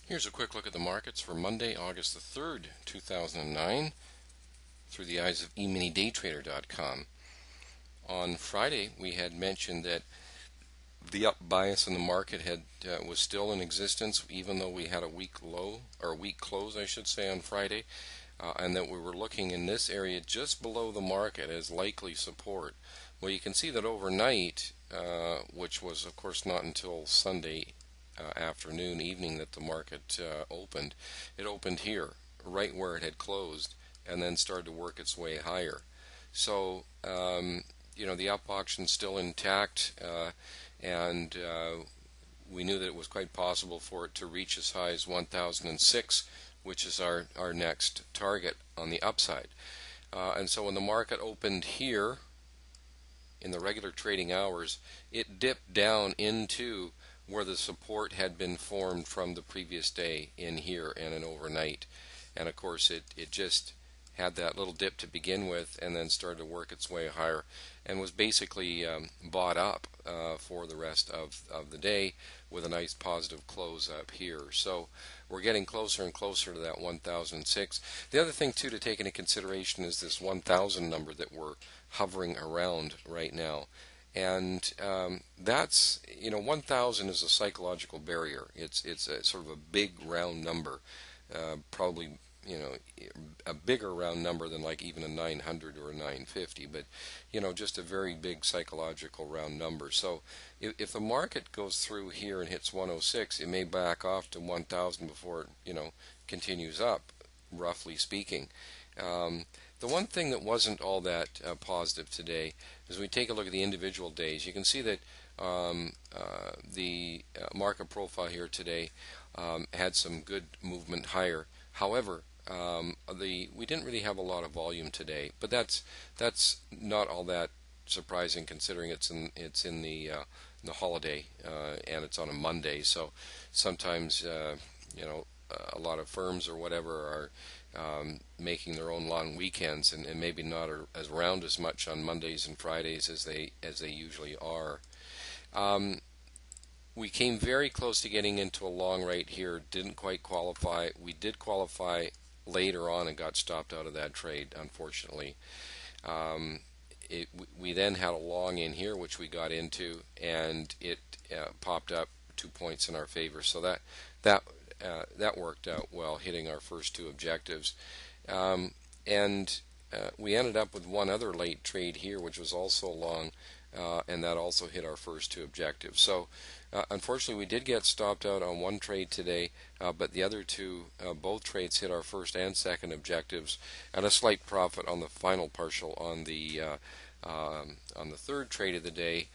Here's a quick look at the markets for Monday, August the 3rd, 2009, through the eyes of eMiniDayTrader.com. On Friday, we had mentioned that the up bias in the market was still in existence, even though we had a weak low, or a weak close, I should say, on Friday, and that we were looking in this area just below the market as likely support. Well, you can see that overnight, which was, of course, not until Sunday evening that the market opened. It opened here, right where it had closed, and then started to work its way higher. So, the up auction's still intact, and we knew that it was quite possible for it to reach as high as 1006, which is our next target on the upside. And so when the market opened here in the regular trading hours, it dipped down into where the support had been formed from the previous day in here and an overnight. And of course it just had that little dip to begin with and then started to work its way higher and was basically bought up for the rest of the day with a nice positive close up here. So we're getting closer and closer to that 1006. The other thing too to take into consideration is this 1000 number that we're hovering around right now. And that's, 1000 is a psychological barrier. It's a sort of a big round number, probably, a bigger round number than like even a 900 or a 950, but, just a very big psychological round number. So if the market goes through here and hits 106, it may back off to 1000 before it, continues up, roughly speaking. The one thing that wasn't all that positive today is we take a look at the individual days. You can see that the market profile here today had some good movement higher. However, we didn't really have a lot of volume today, but that's not all that surprising considering it's in the holiday and it's on a Monday. So sometimes a lot of firms or whatever are making their own long weekends and maybe not as around as much on Mondays and Fridays as they usually are. We came very close to getting into a long right here, didn't quite qualify. We did qualify later on and got stopped out of that trade, unfortunately. We then had a long in here, which we got into, and it popped up 2 points in our favor. So that worked out well, hitting our first two objectives. And we ended up with one other late trade here, which was also long, and that also hit our first two objectives. So unfortunately, we did get stopped out on one trade today, but the other two, both trades hit our first and second objectives, and a slight profit on the final partial on the third trade of the day,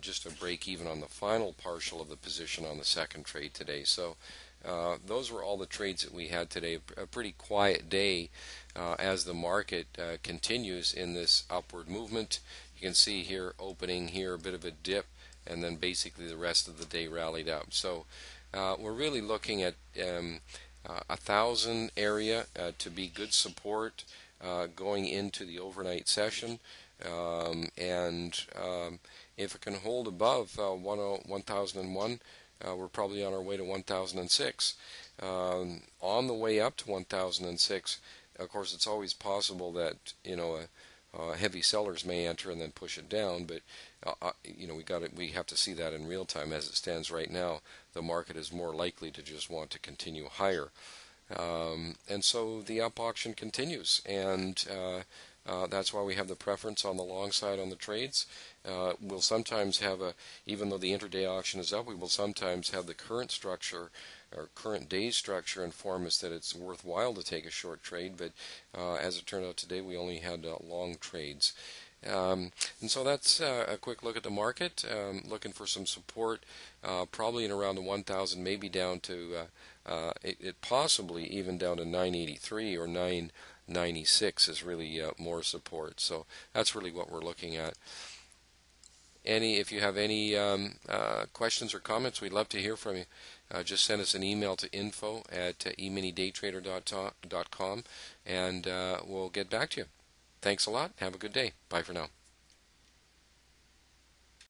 just a break even on the final partial of the position on the second trade today. So those were all the trades that we had today. A pretty quiet day as the market continues in this upward movement. You can see here, opening here, a bit of a dip, and then basically the rest of the day rallied up. So we're really looking at 1000 area to be good support going into the overnight session. And if it can hold above 1001, we're probably on our way to 1006. On the way up to 1006, of course, it's always possible that heavy sellers may enter and then push it down, but we have to see that in real time. As it stands right now, the market is more likely to just want to continue higher, and so the up auction continues, and that's why we have the preference on the long side on the trades. We'll sometimes have even though the intraday auction is up, we will sometimes have the current structure or current day's structure inform us that it's worthwhile to take a short trade, but as it turned out today, we only had long trades. And so that's a quick look at the market, looking for some support, probably in around the 1000, maybe down to it possibly even down to 983 or 996 is really more support. So that's really what we're looking at. If you have any questions or comments, we'd love to hear from you. Just send us an email to info@eMiniDayTrader.com, and we'll get back to you. Thanks a lot. Have a good day. Bye for now.